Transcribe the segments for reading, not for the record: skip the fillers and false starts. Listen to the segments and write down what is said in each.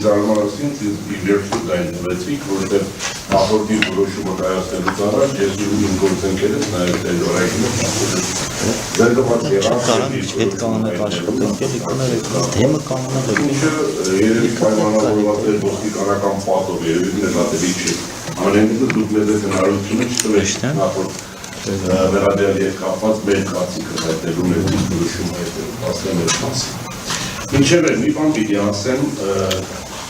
զարմանալին իվերսու դայնվեցիք, որտեղ նախորդի որոշումը կայացնելուց առաջ ես ու իմ գործընկերս նաև դերորայինը զարգված եղավ հետ կանոնել աշխատանքեր թեմը կանոնել ինչը երևի պայմանավորված էր ոստիկանական պատով երևի նկատելի չի ամենևին դուք մեզ այդ հնարավորությունը չտվեք նախորդ վերադյալ հետ կապված մեր կարծիքը հայտնելու մեր որոշումը հայտնելու ասեմ մեր մասին ինչև է մի բան պիտի ասեմ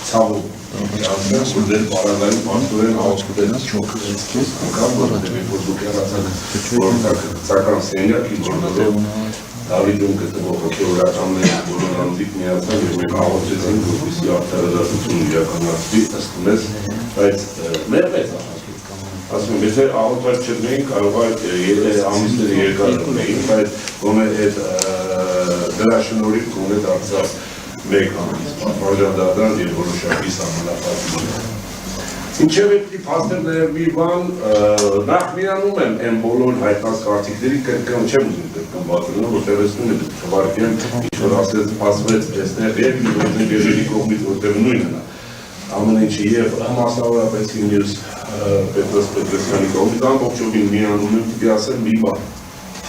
ցավով որ դեր պարագայում պաստորեն աղոտքուտենից չոքրեց կես անգամ որտեղ որ դուք եղացակ որտական սենյակի որտեղ Դավիդում գտնվող հոգևորականներ բոլոր անձիկ միացան և մենք աղոտեցին որպեսզի արդարադատություն իրականացվի ըստ մեզ բայց մեր պես ասում եմ եթե աղոտված չլինեին կարող է ամիսները երկար լինեին բայց գոնե այդ դրա շնորհիվ գոնե դարձավ մեկ ամիս պատվարժանդական և որոշակի սահմանափակում Ինչև է պիտի փաստել նաև մի բան նախ միանում եմ այն բոլոր հայտնած կարծիքների կրկն չեմ ուզում կրկն բացելնը որտեղ ես նույնը թվարկեմ ինչ-որ ասեց փաստվեց այստեղ և գործընկերների կողմից որտեղ նույնն է ամեն ինչը և մասնավորապես ինձ Պետրոս Պետրոսյանի կողմից ամբողջովին միանում եմ պիտի ասեմ մի բան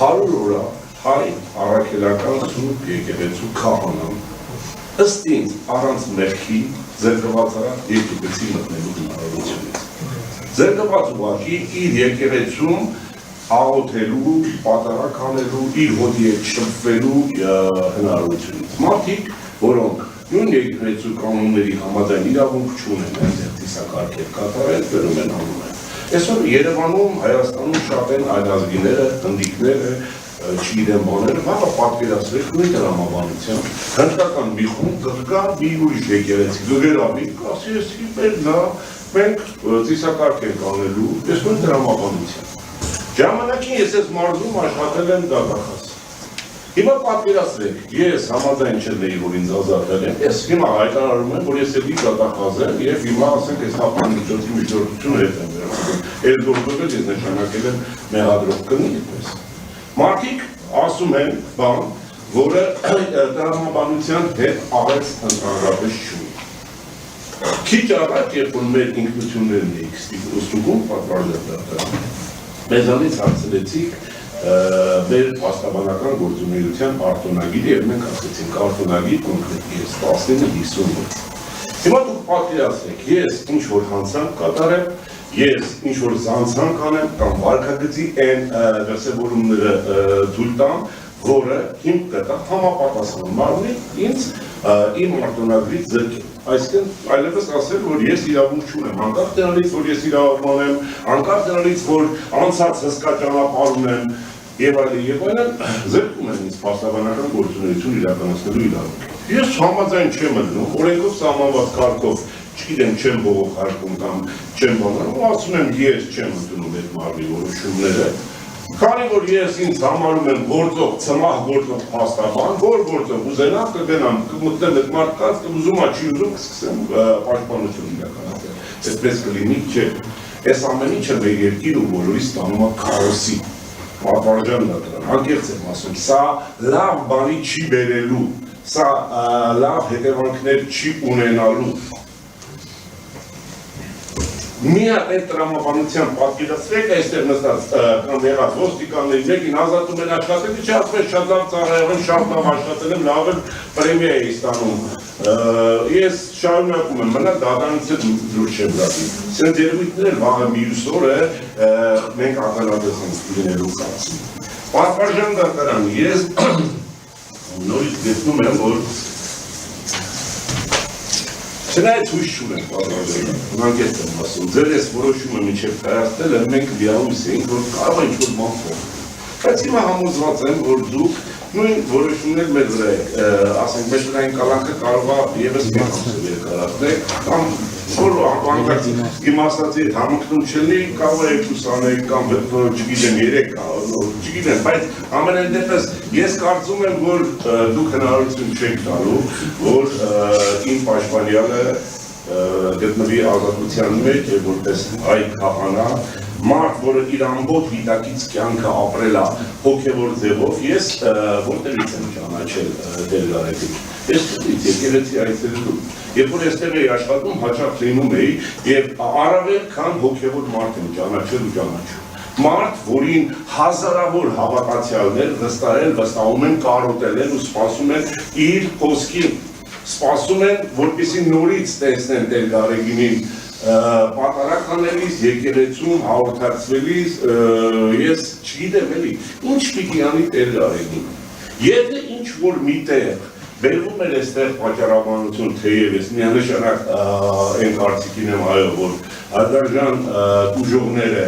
100 օր հայ առաքելական սուրբ եկեղեցու քահանան ըստ ինձ առանց մեղքի զրկվածարա երկուգծի մտնելու հնարավորությունից զրկված ուղղակի իր եկեղեցում աղոթելու, պատարակ անելու, իր հոտի հետ շփվելու հնարավորությունից մարդիկ, որոնք նույն եկեղեցու կանոնների համաձայն իրավունք չունեն այնտեղ ծիսակարգեր կատարել, բերում են անում են այսօր Երևանում, Հայաստանում շատ են այլազգիները, հնդիկները չգիտեմ բաները, հապա պատկերացրեք նույն տրամաբանության հնդկական մի խումբ կգա մի ուրիշ եկեղեցի գգերավի, ասի ես մեր նա մենք ծիսակարգ ենք անելու, ես նույն տրամաբանության ժամանակին ես ես մարզում աշխատել եմ դատախազ հիմա պատկերացրեք, ես համաձայն չլինեի, որ ինձ ազատել են, ես հիմա հայտարարում եմ, որ ես էլի դատախազ եմ և հիմա ասենք ես հապան միջոցի միջնորդությունը հետ եմ վերածել էլ գործով ես նշանակել եմ մեղադրող կնի այդպես Մարդիկ ասում են բան, որը տրամաբանության հետ աղեց ընդհանրապես չունի։ Քիչ առաջ, երբ որ մեր ինքնություններն էիք ստուգում պատվարժանդական, մեզանից հարցրեցիք մեր փաստաբանական գործունեության արտոնագիր և մենք ասեցինք արտոնագիր կոնկրետ ես 1950 Հիմա դուք պատկերացրեք, ես ինչ-որ հանցանք կատարեմ Ես ինչ-որ զանցանք անեմ կամ վարքագծի այն դրսևորումները թույլ տամ, որը հիմք կտա համապատասխան մարմնի ինձ իմ արտոնագրից զրկել։ Այսինքն այլևս ասել, որ ես իրավունք չունեմ, անկախ դրանից, որ ես իրավաբան եմ, անկախ դրանից, որ անցած հսկա ճանապարհ ունեմ եւ այլն, զրկում են ինձ փաստաբանական գործունեություն իրականացնելու իրավունք։ Ես համաձայն չեմ ըլնում, օրենքով սահմանված կարգով չգիտեմ չեմ բողոքարկում կամ չեմ բանանում, ասում եմ ես չեմ ընդունում այդ մարմնի որոշումները, քանի որ ես ինձ համարում եմ գործող, ցմահ գործող փաստաբան, որ գործով ուզենամ կգնամ, կմտնեմ այդ մարդկանց, կուզում չի ուզում կսկսեմ պաշտպանություն իրականացնել, այսպես կլինի չէ, այս ամեն ինչը մեր երկիրը բոլորի ստանում է քաոսի, պատվարժանդական, անկեղծ եմ ասում, սա լավ բանի չի բերելու, սա լավ հետևանքներ չի ունենալու Միակ այդ տրամաբանության պատկերացրեք այստեղ նստած կամ եղած ոստիկանների մեկին ազատում են աշխատել, չէ ասում ես շատ լավ ծառայող եմ, շատ լավ աշխատել եմ, լավ էլ պրեմիա էի ստանում Ես շարունակում եմ մնալ դատարանից հետ դուրս չեմ գալի Սենց երևույթներ վաղը մյուս օրը մենք ականատես ենք լինելու կարծում Պատվարժանդական ես նորից գտնում եմ, որ Չնայած հույս չունեմ պատվարժան, անկեղծ եմ ասում, ձեր ես որոշումը մինչև կայացնել եմ, մենք լիահույս էինք, որ կարող է ինչ-որ բան փոխել։ Բայց հիմա համոզված եմ, որ դուք նույն որոշումներ մեր վրա եք, ասենք մեր վրային կալանքը կարող է ևս մի ամսով երկարացնել, կամ որ անկած իմաստացի հետ համընկնում չլինի, կարող է 2 անեք կամ չգիտեմ 3 չգիտեմ, բայց ամենայն դեպս ես կարծում եմ, որ դուք հնարավորություն չեք տալու, որ իմ պաշտպանյալը գտնվի ազատության մեջ, որպես այ քահանա մարդ, որը իր ամբողջ վիճակից կյանքը ապրել է հոգևոր ձևով, ես որտեղից եմ ճանաչել Տեր Գարեգին։ Ես եկեղեցի այցելելու։ Երբ որ այստեղ էի աշխատում, հաճախ լինում էի եւ առավել քան հոգևոր մարդ եմ ճանաչել ու ճանաչում։ Մարդ, որին հազարավոր հավատացյալներ վստահում են, կարոտել են ու սպասում են իր խոսքին, սպասում են, որպեսզի նորից տեսնեն Տեր Գարեգինին պատարագանելիս, եկեղեցում հաղորդակցվելիս, ես չգիտեմ էլի, ինչ պիտի անի Տեր Գարեգին։ Եթե ինչ որ միտեղ բերվում էր այստեղ պատճառաբանություն, թեև ես միանշանակ այն կարծիքին եմ այո, որ հարգարժան տուժողները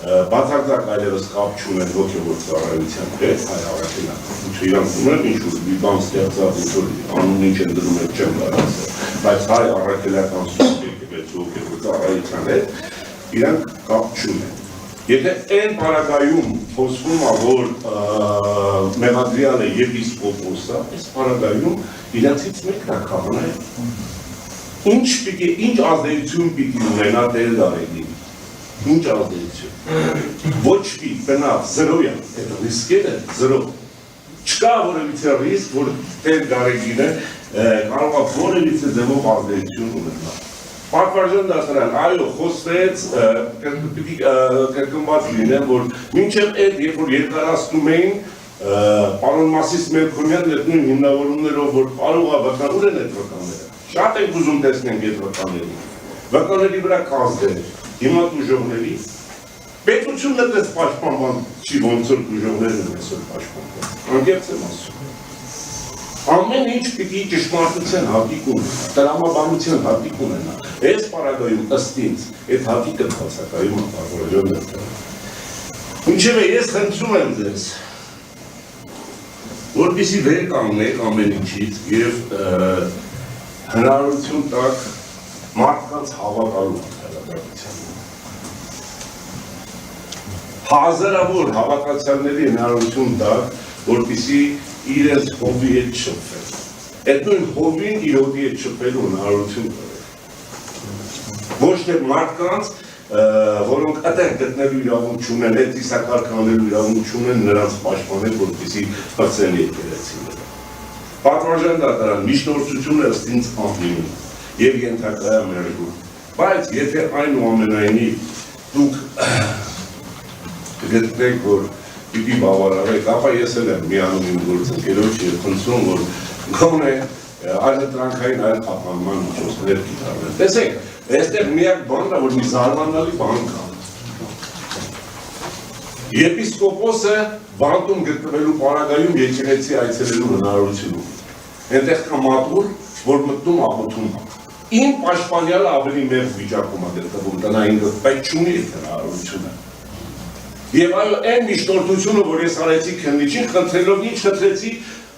բացարձակ այլևս կապ չունեն հոգևոր ծառայության հետ, հայ առաքելական։ Ինչու իրանք ունեն ինչ-որ մի բան ստեղծած, ինչ-որ անուն ինչ են դնում եք չեմ կարասել, բայց հայ առաքելական եկեղեցու հոգևոր ծառայության հետ իրանք կապ չունեն։ Եթե այն պարագայում խոսվում է, որ մեղադրյալը եպիսկոպոս է, այս պարագայում իրանցից մեկն է քահանա։ Ինչ ազդեցություն պիտի ունենա Տեր Գարեգին։ Ինչ ազդեցություն։ Ոչ մի բնավ զրո է, այդ ռիսկերը զրո։ Չկա որևիցե ռիսկ, որ Տեր Գարեգինը կարող է որևիցե ձևով ազդեցություն ունենալ։ Պատվարժան դասարան, այո, խոսվեց, պիտի կրկնված լինեմ, որ մինչև այդ, երբ որ երկարացնում էին, պարոն Մասիս Մելքոնյան այդ նույն հիմնավորումներով, որ կարող է վկանուր են այդ վկաները։ Շատ ենք ուզում տեսնենք այդ վկաների։ Վկաների վրա կազդեր, հիմա տուժողների, պետությունն այդպես պաշտպանման չի ոնց որ տուժողներն են այսօր պաշտպանվում, անկեղծ եմ ասում։ Ամեն ինչ պիտի ճշմարտության հատիկ ունենա, տրամաբանության հատիկ ունենա, այս պարագայում ըստ ինձ, այդ հատիկը բացակայում է Պատվարժան դասարան։ Ինչևէ, ես խնդրում եմ ձեզ, որպեսզի վեր կանգնեք ամեն ինչից եւ հնարավորություն տաք մարդկանց հավատալու հաղորդակցությանը։ Հազարավոր հավատացյալների հնարավորություն տաք, որպեսզի իրենց հովի հետ շփվել։ Այդ նույն հովին իր հովի հետ շփվելու հնարավորություն տվեք։ Ոչ թե մարդկանց, որոնք այդտեղ գտնելու իրավունք չունեն, այդ ծիսակարգ անելու իրավունք չունեն, նրանց պաշտպանել, որպեսզի բացեն եկեղեցիները։ Պատվարժան դատարան միջնորդությունը ըստ ինձ անհիմն եւ ենթակայա մերժում։ Բայց եթե այնուամենայնիվ դուք գտնեք, որ պիտի բավարարեք, ապա ես էլ եմ միանում իմ գործընկերոջ եւ խնդրում, որ գոնե այլընտրանքային այլ խափանման միջոցներ կիրառվեն։ Տեսեք, այստեղ միակ բանն է, որ մի զարմանալի բան կա։ Եպիսկոպոսը բանտում գտնվելու պարագայում եկեղեցի այցելելու հնարավորություն ունի։ Այնտեղ կա մատուր, որ մտնում աղոթում է։ Իմ պաշտպանյալը ավելի մեծ վիճակում է գտնվում, տնային պետք չունի այդ հնարավորությունը։ Եվ այո, այն միջնորդությունը, որ ես արեցի քննիչին, խնդրելով ինչ խնդրեցի,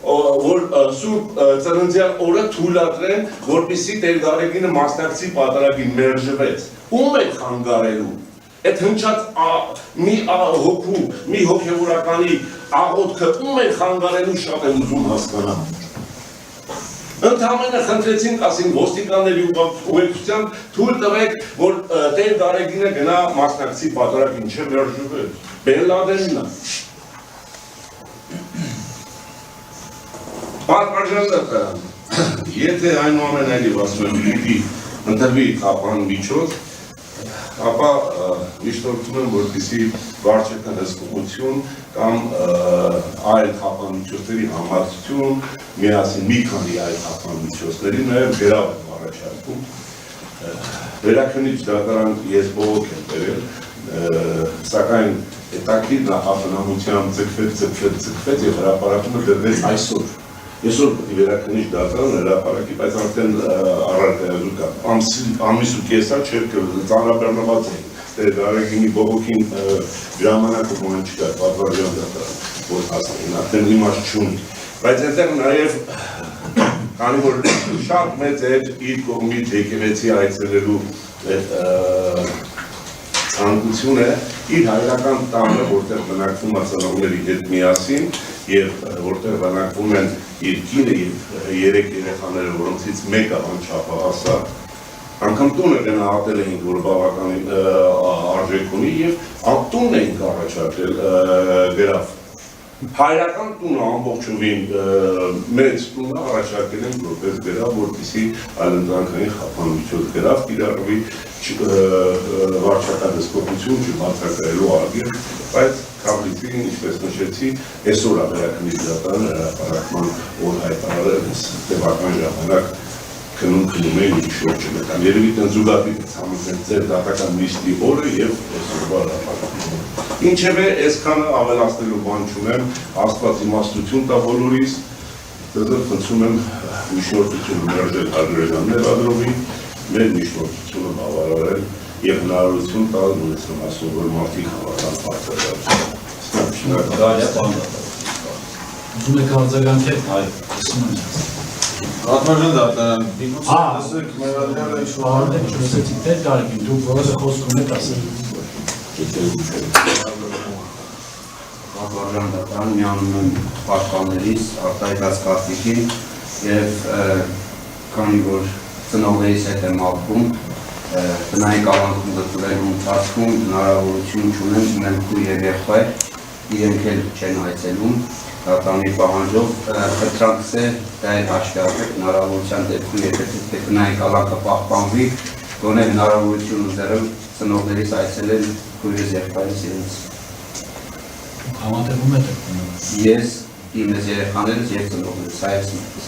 որ Սուրբ Ծննդյան օրը թույլատրեն, որպեսզի Տեր Գարեգինը մասնակցի պատարագին, մերժվեց։ Ում է խանգարելու։ Այդ հնչած մի հոգու, մի հոգևորականի աղոթքը ում է խանգարելու, շատ եմ ուզում հասկանալ։ Ընդհանրապես խնդրեցինք, ասին ոստիկանների ուղեկցությամբ թույլ տվեք, որ Տեր Գարեգինը գնա մասնակցի պատարագին, չէ մերժվեց։ Բեն Լադենն է։ Պատվարժան դատարան, եթե այնուամենայնիվ ասում եմ պիտի ընտրվի խափան միջոց, ապա միջնորդում եմ, որպեսզի վարչական հսկողություն կամ այլ խափան միջոցների համակցություն, միասին մի քանի այլ խափան միջոցների նաև գրավ եմ առաջարկում։ Վերաքննիչ դատարան ես բողոք եմ բերել, սակայն հետաքրքիր նախախնամությամբ ձգվեց եւ հրապարակումը դրվեց այսօր։ Այսօր պետք է վերաքննիչ դատարան հրապարակի, բայց արդեն առարկայազու կա։ Ամիս ու կեսա չէր ծանրաբեռնված էին։ Տեր Գարեգինի բողոքին ժամանակը ման չկա, պատվարժան դատարան, որ հասնեն, արդեն իմաստ չունի։ Բայց այնտեղ նաև քանի որ շատ մեծ էր իր կողմից եկեղեցի այցելելու ցանկությունը իր հայրական տանը, որտեղ բնակվում է ծնողների հետ միասին եւ որտեղ բնակվում են իր կինը եւ 3 երեխաները, որոնցից մեկը անչափահաս է, անգամ տունը գնահատել էինք, որ բավականին արժեք ունի եւ տունն էինք առաջարկել գրավ։ Հայրական տունը ամբողջովին մեծ տունը առաջարկել ենք որպես գրավ, որպեսզի այլընտրանքային խափանմիջոց գրավ կիրառվի վարչակարգություն չբացակայելու արգելք, բայց կապիտին, ինչպես նշեցի, այսօր ավերակնիզատան հրապարակման օր հայտարարել տևական ժամանակ քնում էին ինչ որ չգտան։ Երևի տնձուգատի ցամաքն ձեր դատական նիստի օրը եւ այսօրվա հրապարակումը։ Ինչևէ, այսքանը ավելացնելու բան չունեմ, Աստված իմաստություն տա բոլորիս, դեռ խնդրում եմ միջնորդությունը մերժել ադրեժաններ ադրովի, մեր միջնորդությունը բավարարել եւ հնարավորություն տալ ունեցնում ասում, որ մարդիկ հավատան պարտադարձ։ Ուզում եք արձագանքել, այո, Պատմական դատարան, միգուցե լսեք մեր ադրյալը ինչ-որ Արդեն չլսեցիք դեր կարիքին, դուք որևէ խոսք ունեք ասել։ Պատմական դատարան միանում եմ պաշտպաններից արտահայտած կարծիքին եւ քանի որ ծնողներիս հետ եմ ապրում, տնային կալանքում գտնվելու ընթացքում հնարավորություն չունեմ, ունեմ քույր եւ եղբայր, իրենք էլ չեն այցելում, դատարանի պահանջով խնդրանքս է դա էլ հաշվի առնեք հնարավորության դեպքում եթե տնային կալանքը պահպանվի, գոնե հնարավորություն ունենալու ծնողներիս այցելել քույրս եղբայրս իրենց։ Համատեղում եք Ես, իմս երեխաներս եւ ծնողներս, հայրս մեկս։